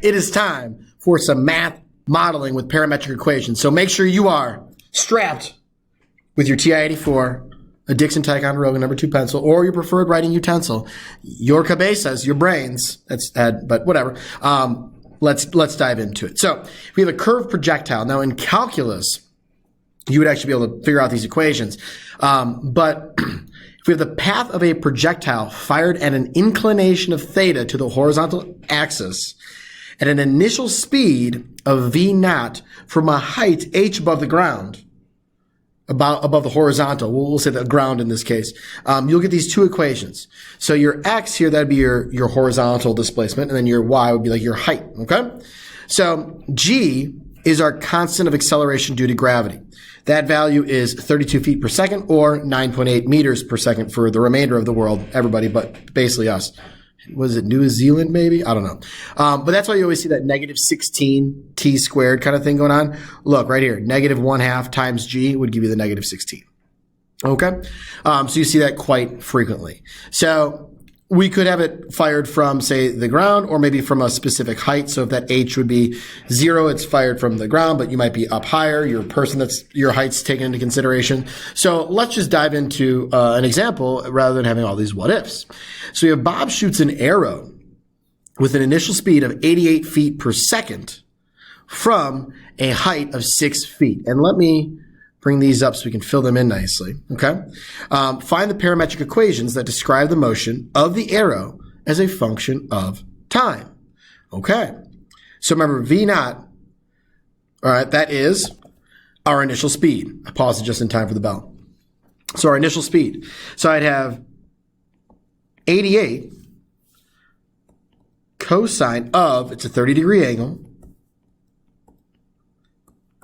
it is time for some math modeling with parametric equations. So make sure you are strapped with your TI-84, a Dixon Ticonderoga #2 pencil, or your preferred writing utensil, your cabezas, your brains. But whatever. Let's dive into it. So we have a curved projectile. Now in calculus, you would actually be able to figure out these equations. But if we have the path of a projectile fired at an inclination of theta to the horizontal axis at an initial speed of v naught from a height h above the ground, above the horizontal, we'll say the ground in this case, you'll get these two equations. So your x here, that'd be your horizontal displacement, and then your y would be like your height, okay? So g is our constant of acceleration due to gravity. That value is 32 feet per second or 9.8 meters per second for the remainder of the world, everybody but basically us. Was it New Zealand maybe? I don't know. But that's why you always see that -16 t squared kind of thing going on. Look right here, -1/2 times g would give you the -16. Okay? So you see that quite frequently. So we could have it fired from, say, the ground or maybe from a specific height. So if that h would be 0, it's fired from the ground, but you might be up higher. Your person that's your height's taken into consideration. So let's just dive into an example rather than having all these what ifs. So we have Bob shoots an arrow with an initial speed of 88 feet per second from a height of 6 feet. And let me bring these up so we can fill them in nicely, okay? Find the parametric equations that describe the motion of the arrow as a function of time, okay? So remember, v naught, all right, that is our initial speed. I paused it just in time for the bell. So our initial speed. So I'd have 88 cosine of, it's a 30-degree angle,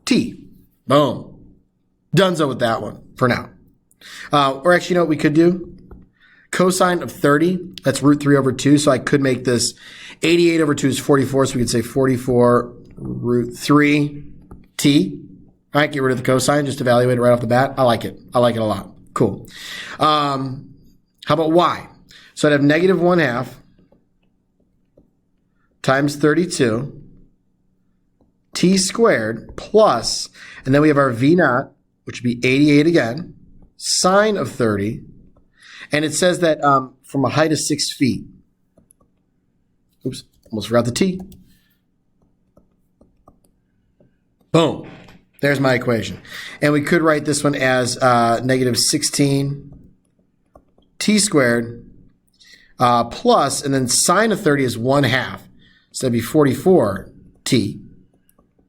t. Boom. Donezo with that one for now. Or actually, you know what we could do? Cosine of 30, that's √3/2. So I could make this 88 over 2 is 44. So we could say 44 √3t. All right, get rid of the cosine, just evaluate it right off the bat. I like it. I like it a lot. Cool. How about y? So I'd have -1/2 times 32 t squared plus, and then we have our v naught, which would be 88 again, sine of 30, and it says that from a height of 6 feet. Oops, almost forgot the t. Boom. There's my equation. And we could write this one as -16 t squared plus, and then sine of 30 is 1/2. So that'd be 44 t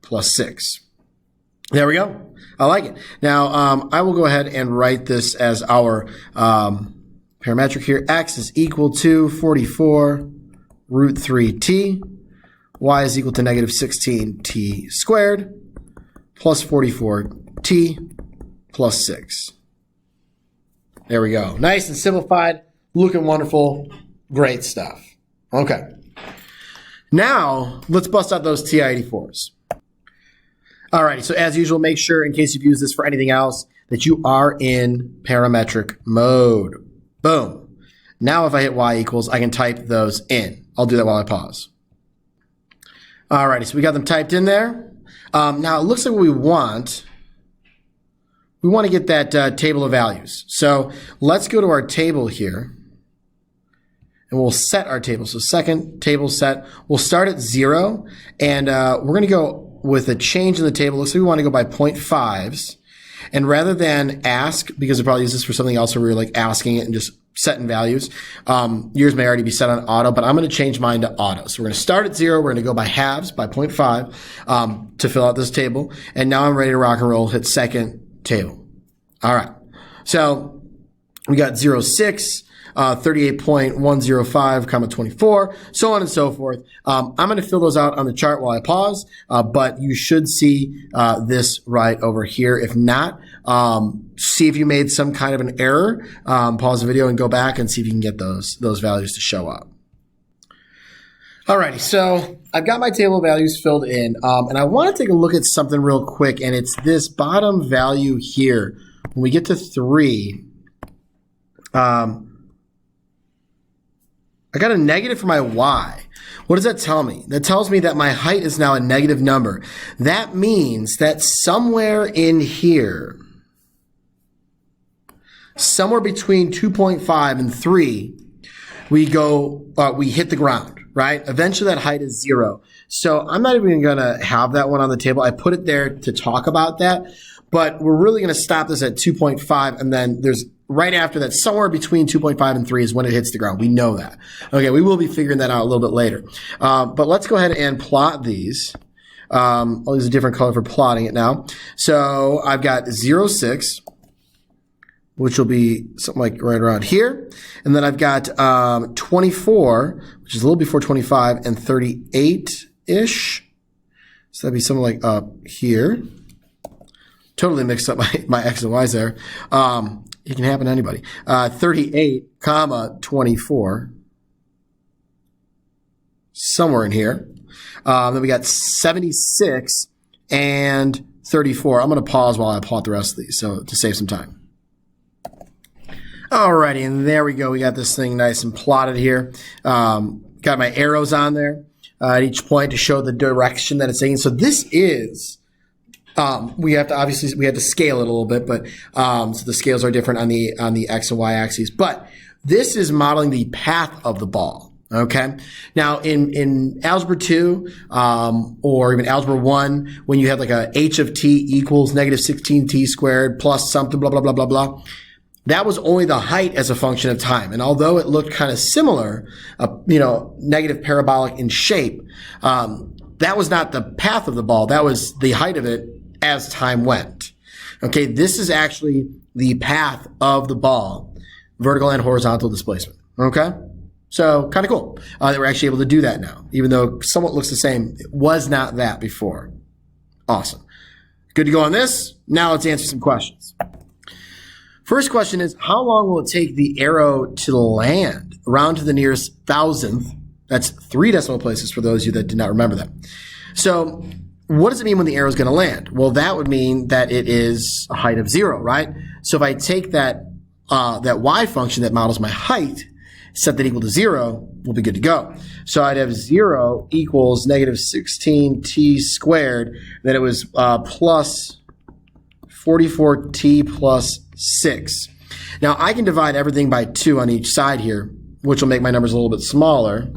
plus 6. There we go. I like it. Now, I will go ahead and write this as our parametric here. X is equal to 44 √3t. Y is equal to -16t squared plus 44t plus 6. There we go. Nice and simplified. Looking wonderful. Great stuff. Okay. Now, let's bust out those TI-84s. Alrighty, so as usual, make sure, in case you've used this for anything else, that you are in parametric mode. Boom. Now if I hit y equals, I can type those in. I'll do that while I pause. Alrighty, so we got them typed in there. Now it looks like what we want to get that table of values. So let's go to our table here, and we'll set our table. So second table set, we'll start at 0, and we're going to go with a change in the table. Looks like we want to go by 0.5s. And rather than ask, because we probably use this for something else where we're like asking it and just setting values, yours may already be set on auto, but I'm going to change mine to auto. So we're going to start at 0. We're going to go by halves, by 0.5, to fill out this table. And now I'm ready to rock and roll, hit second table. All right. So we got 0.6. 38.105, 24, so on and so forth. I'm going to fill those out on the chart while I pause, but you should see this right over here. If not, see if you made some kind of an error. Pause the video and go back and see if you can get those values to show up. Alrighty, so I've got my table of values filled in, and I want to take a look at something real quick, and it's this bottom value here. When we get to 3, I got a negative for my y. What does that tell me? That tells me that my height is now a negative number. That means that somewhere in here, somewhere between 2.5 and 3, we hit the ground, right? Eventually that height is 0. So I'm not even going to have that one on the table. I put it there to talk about that, but we're really going to stop this at 2.5, and then there's right after that, somewhere between 2.5 and 3 is when it hits the ground. We know that. Okay, we will be figuring that out a little bit later. But let's go ahead and plot these. I'll use a different color for plotting it now. So I've got 0, 6, which will be something like right around here. And then I've got 24, which is a little before 25, and 38-ish. So that'd be something like up here. Totally mixed up my X and Y's there. It can happen to anybody. 38, comma, 24. Somewhere in here. Then we got 76 and 34. I'm going to pause while I plot the rest of these, so to save some time. Alrighty, and there we go. We got this thing nice and plotted here. Got my arrows on there at each point to show the direction that it's taking. So this is, we had to scale it a little bit, but so the scales are different on the X and Y axes. But this is modeling the path of the ball. Okay. Now in algebra 2, or even algebra 1, when you have like a h of t equals negative 16t squared plus something, blah, blah, blah, blah, blah. That was only the height as a function of time. And although it looked kind of similar, negative parabolic in shape, that was not the path of the ball. That was the height of it as time went. Okay. This is actually the path of the ball, vertical and horizontal displacement. Okay. So kind of cool that we're actually able to do that now, even though somewhat looks the same. It was not that before. Awesome. Good to go on this. Now let's answer some questions. First question is, how long will it take the arrow to land around to the nearest thousandth? That's 3 decimal places for those of you that did not remember that. So what does it mean when the arrow is going to land? Well, that would mean that it is a height of 0, right? So if I take that y function that models my height, set that equal to 0, we'll be good to go. So I'd have 0 equals negative 16t squared. Then it was plus 44t plus 6. Now I can divide everything by 2 on each side here, which will make my numbers a little bit smaller.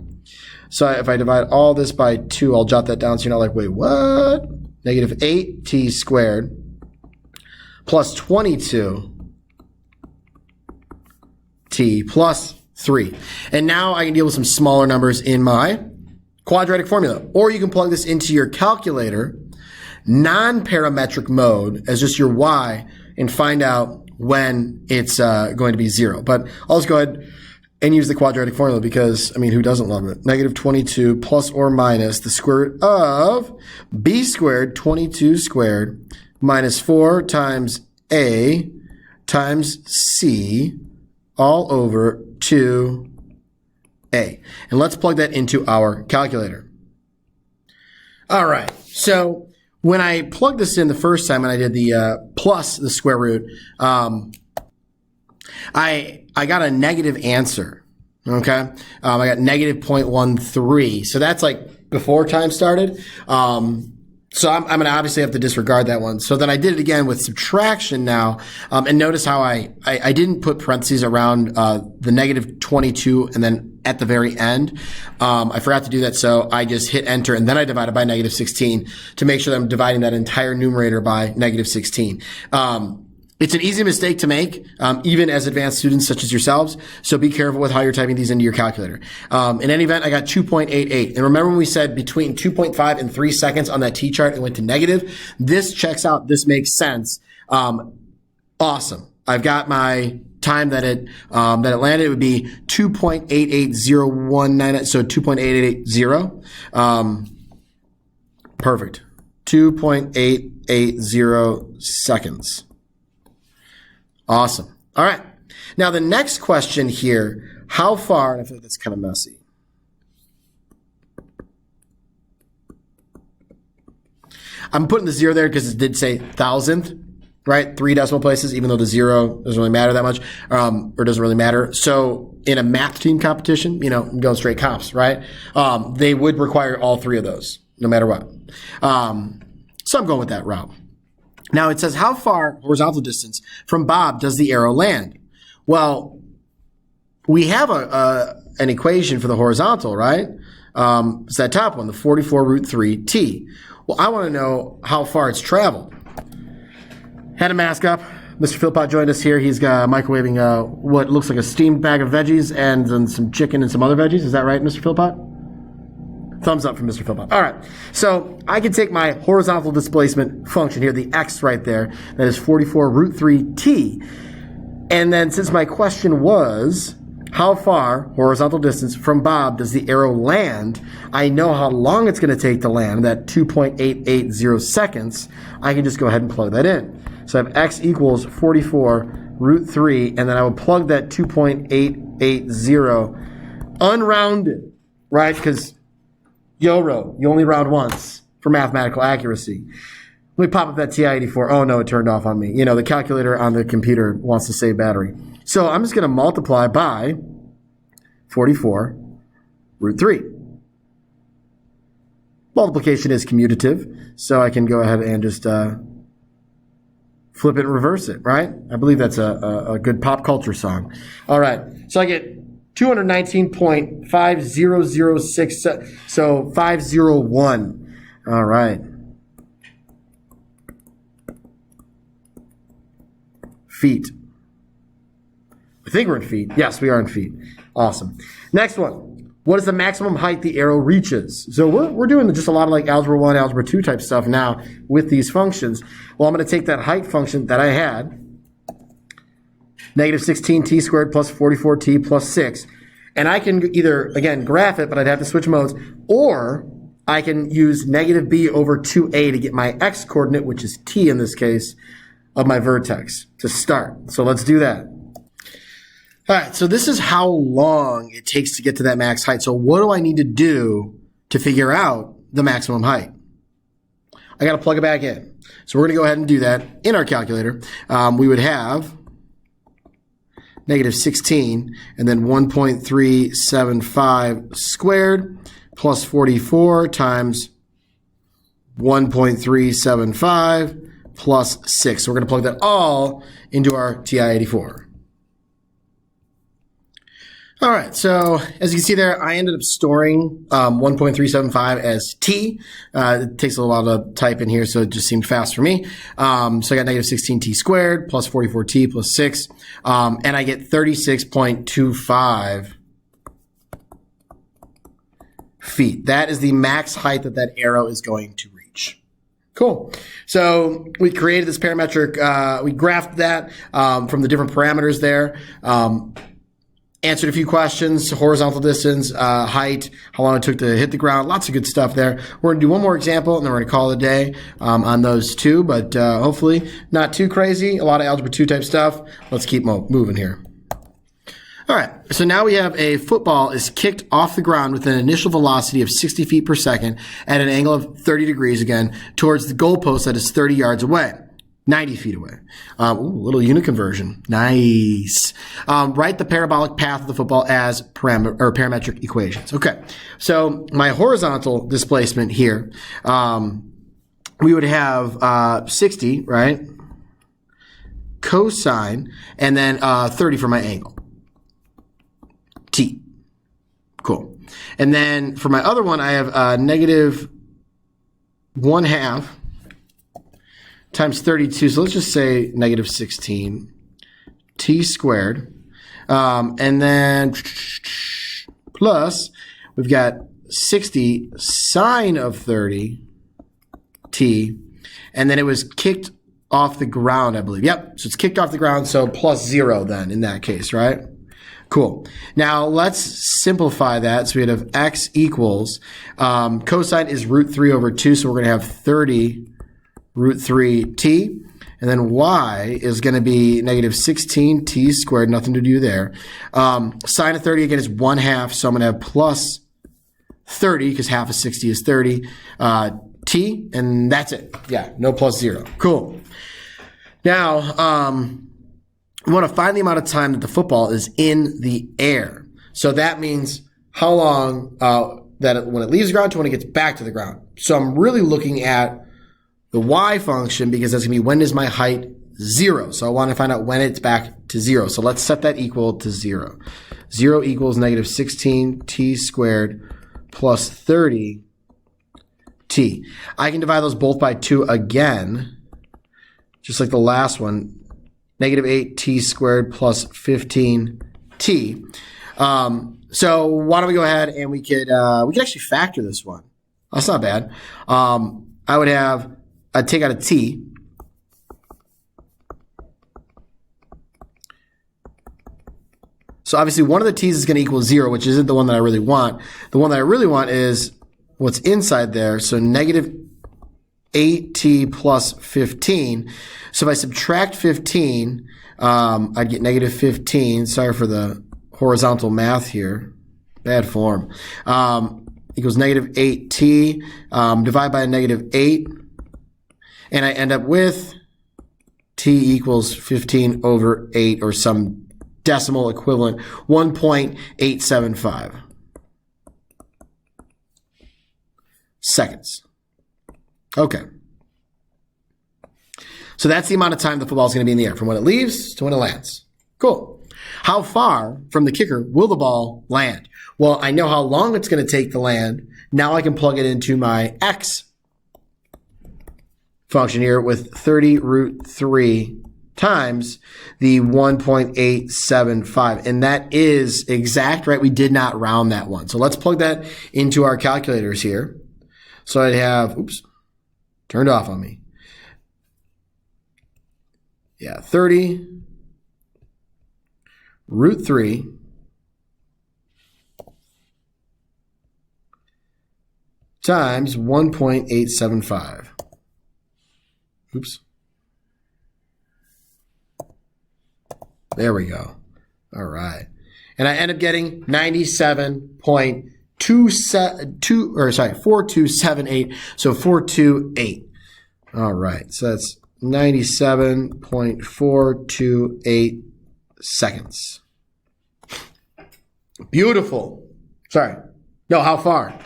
So if I divide all this by 2, I'll jot that down so you're not like, wait, what? Negative 8t squared plus 22t plus 3. And now I can deal with some smaller numbers in my quadratic formula. Or you can plug this into your calculator, non-parametric mode, as just your y, and find out when it's going to be 0. But I'll just go ahead and use the quadratic formula because, who doesn't love it? Negative 22 plus or minus the square root of b squared, 22 squared, minus 4 times a times c all over 2a. And let's plug that into our calculator. All right. So when I plugged this in the first time and I did the plus the square root, I got a negative answer. Okay. I got negative 0.13. So that's like before time started. So I'm going to obviously have to disregard that one. So then I did it again with subtraction now. And notice how I didn't put parentheses around the negative 22 and then at the very end. I forgot to do that. So I just hit enter and then I divided by negative 16 to make sure that I'm dividing that entire numerator by negative 16. It's an easy mistake to make, even as advanced students such as yourselves. So be careful with how you're typing these into your calculator. In any event, I got 2.88. And remember when we said between 2.5 and 3 seconds on that T-chart, it went to negative? This checks out. This makes sense. Awesome. I've got my time that it landed. It would be 2.880199. So 2.8880. Perfect. 2.880 seconds. Awesome. All right. Now the next question here, how far, and I feel like that's kind of messy. I'm putting the 0 there because it did say thousandth. right? 3 decimal places, even though the 0 doesn't really matter that much, or doesn't really matter. So in a math team competition, you know, going straight comps, right? They would require all 3 of those, no matter what. So I'm going with that route. Now it says, how far horizontal distance from Bob does the arrow land? Well, we have an equation for the horizontal, right? It's that top one, the 44 root 3 t. Well, I want to know how far it's traveled. Had a mask up. Mr. Philpott joined us here. He's microwaving what looks like a steamed bag of veggies and then some chicken and some other veggies. Is that right, Mr. Philpott? Thumbs up from Mr. Philpott. All right. So I can take my horizontal displacement function here, the x right there, that is 44 root 3 t. And then since my question was, how far horizontal distance from Bob does the arrow land? I know how long it's going to take to land, that 2.880 seconds. I can just go ahead and plug that in. So I have x equals 44 root 3, and then I will plug that 2.880 unrounded, right? Because YOLO, you only round once for mathematical accuracy. Let me pop up that TI-84. Oh no, it turned off on me. You know, the calculator on the computer wants to save battery. So I'm just going to multiply by 44 root 3. Multiplication is commutative, so I can go ahead and just flip it and reverse it, right? I believe that's a good pop culture song. All right, so I get 219.5006, so 501. All right. Feet. I think we're in feet. Yes, we are in feet. Awesome. Next one. What is the maximum height the arrow reaches? So we're doing just a lot of like Algebra 1, Algebra 2 type stuff now with these functions. Well, I'm going to take that height function that I had, negative 16t squared plus 44t plus 6. And I can either, again, graph it, but I'd have to switch modes, or I can use negative b over 2a to get my x coordinate, which is t in this case, of my vertex to start. So let's do that. All right, so this is how long it takes to get to that max height. So what do I need to do to figure out the maximum height? I got to plug it back in. So we're going to go ahead and do that in our calculator. We would have negative 16, and then 1.375 squared plus 44 times 1.375 plus 6. So we're going to plug that all into our TI-84. All right, so as you can see there, I ended up storing 1.375 as t. It takes a little while to type in here, so it just seemed fast for me. So I got negative 16t squared plus 44t plus 6, and I get 36.25 feet. That is the max height that that arrow is going to reach. Cool. So we created this parametric, we graphed that from the different parameters there. Answered a few questions, horizontal distance, height, how long it took to hit the ground, lots of good stuff there. We're going to do one more example, and then we're going to call it a day on those two, but hopefully not too crazy. A lot of Algebra 2 type stuff. Let's keep moving here. All right, so now we have a football is kicked off the ground with an initial velocity of 60 feet per second at an angle of 30 degrees, again, towards the goalpost that is 30 yards away. 90 feet away. Little unit conversion. Nice. Write the parabolic path of the football as parametric equations. Okay. So my horizontal displacement here, we would have 60, right? Cosine, and then 30 for my angle. T. Cool. And then for my other one, I have negative 1/2 times 32, so let's just say negative 16 t squared, and then plus we've got 60 sine of 30 t, and then it was kicked off the ground, I believe. Yep, so it's kicked off the ground, so plus 0 then in that case, right? Cool. Now let's simplify that. So we'd have x equals, cosine is root 3 over 2, so we're going to have 30 root 3t, and then y is going to be negative 16t squared, nothing to do there. Sine of 30 again is 1/2, so I'm going to have plus 30, because half of 60 is 30, t, and that's it. Yeah, no plus 0. Cool. Now, we want to find the amount of time that the football is in the air. So that means how long when it leaves the ground to when it gets back to the ground. So I'm really looking at the y function because that's going to be when is my height 0. So I want to find out when it's back to 0. So let's set that equal to 0. 0 equals negative 16t squared plus 30t. I can divide those both by 2 again, just like the last one. Negative 8t squared plus 15t. So why don't we go ahead and we could actually factor this one. That's not bad. I'd take out a t. So obviously one of the t's is going to equal 0, which isn't the one that I really want. The one that I really want is what's inside there. So negative 8t plus 15. So if I subtract 15, I'd get negative 15. Sorry for the horizontal math here. Bad form. Equals negative 8t. Divide by a negative 8. And I end up with t equals 15 over 8 or some decimal equivalent, 1.875 seconds. Okay. So that's the amount of time the football is going to be in the air, from when it leaves to when it lands. Cool. How far from the kicker will the ball land? Well, I know how long it's going to take to land. Now I can plug it into my x function here with 30 root 3 times the 1.875. And that is exact, right? We did not round that one. So let's plug that into our calculators here. So I'd have, oops, turned off on me. Yeah, 30 root 3 times 1.875. Oops. There we go. All right. And I end up getting 4278. So 428. All right. So that's 97.428 seconds. Beautiful. Sorry. No, how far?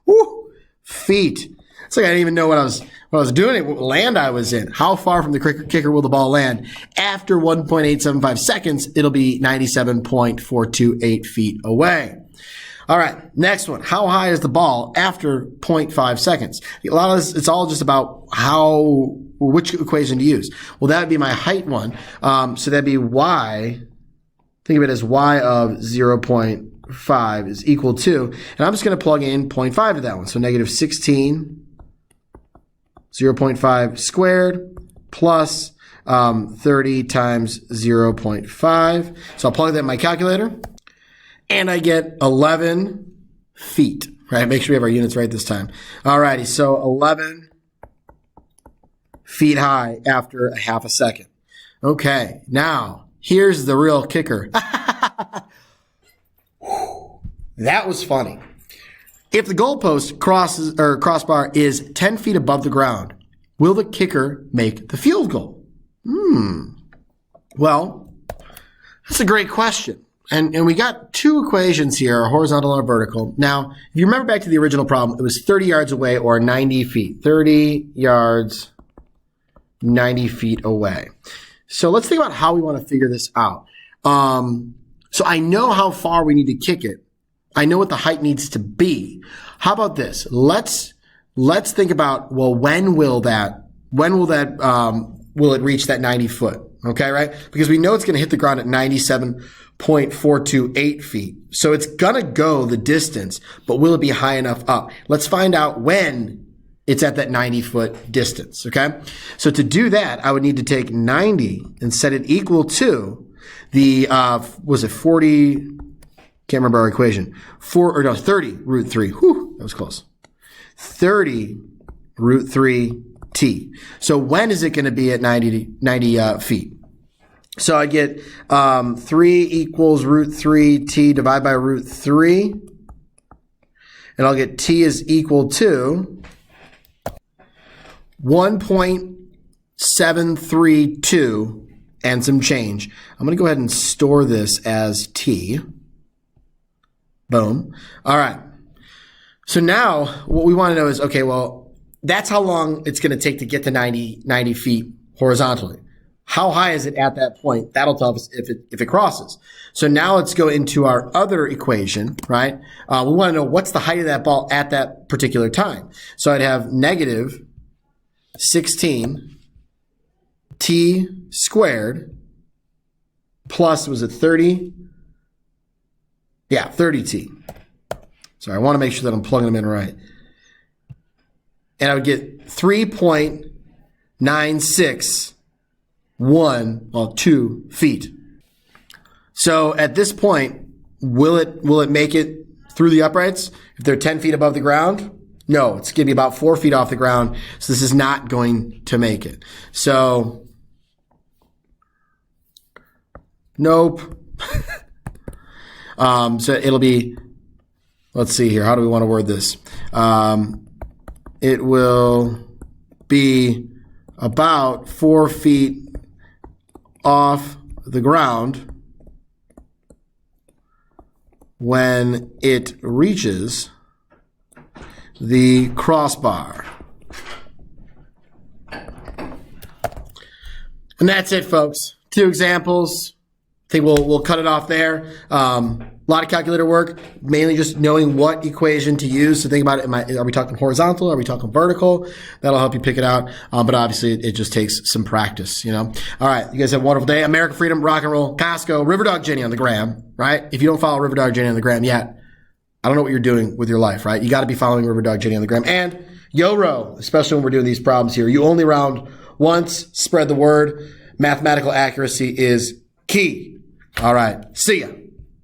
Woo, feet. It's like I didn't even know what I was doing, what land I was in. How far from the kicker will the ball land? After 1.875 seconds, it'll be 97.428 feet away. All right, next one. How high is the ball after 0.5 seconds? A lot of this, it's all just about which equation to use. Well, that would be my height one. So that'd be y. Think of it as y of 0.5 is equal to, and I'm just going to plug in 0.5 to that one. So negative 16, 0.5 squared plus 30 times 0.5. So I'll plug that in my calculator. And I get 11 feet, right? Make sure we have our units right this time. All righty, so 11 feet high after a half a second. Okay, now here's the real kicker. That was funny. If the goalpost crossbar is 10 feet above the ground, will the kicker make the field goal? Well, that's a great question. And we got two equations here, a horizontal and a vertical. Now, if you remember back to the original problem, it was 30 yards away or 90 feet. 30 yards, 90 feet away. So let's think about how we want to figure this out. So I know how far we need to kick it. I know what the height needs to be. How about this? Let's think about, well, will it reach that 90 foot? Okay, right? Because we know it's going to hit the ground at 97.428 feet. So it's going to go the distance, but will it be high enough up? Let's find out when it's at that 90-foot distance, okay? So to do that, I would need to take 90 and set it equal to the, was it 40, can't remember our equation, 30 root 3. Whew, that was close. 30 root 3 t. So when is it going to be at 90 feet? So I get 3 equals root 3 t divided by root 3. And I'll get t is equal to 1.875 732 and some change. I'm going to go ahead and store this as t. Boom. All right. So now what we want to know is, okay, well, that's how long it's going to take to get to 90 feet horizontally. How high is it at that point? That'll tell us if it crosses. So now let's go into our other equation, right? We want to know what's the height of that ball at that particular time. So I'd have negative 16 t squared plus, was it 30? Yeah, 30t. Sorry, I want to make sure that I'm plugging them in right. And I would get 3.961, 2 feet. So at this point, will it make it through the uprights if they're 10 feet above the ground? No, it's going to be about 4 feet off the ground. So this is not going to make it. So, nope. So it'll be, let's see here. How do we want to word this? It will be about 4 feet off the ground when it reaches the crossbar. And that's it, folks. 2 examples. I think we'll cut it off there. A lot of calculator work, mainly just knowing what equation to use. So think about it. Are we talking horizontal? Are we talking vertical? That'll help you pick it out. But obviously, it just takes some practice, you know. All right. You guys have a wonderful day. American Freedom, rock and roll, Costco, Riverdog Jenny on the gram, right? If you don't follow Riverdog Jenny on the gram yet, I don't know what you're doing with your life, right? You got to be following Riverdog Jenny on the gram. And YORO, especially when we're doing these problems here. You only round once, spread the word. Mathematical accuracy is key. All right. See ya.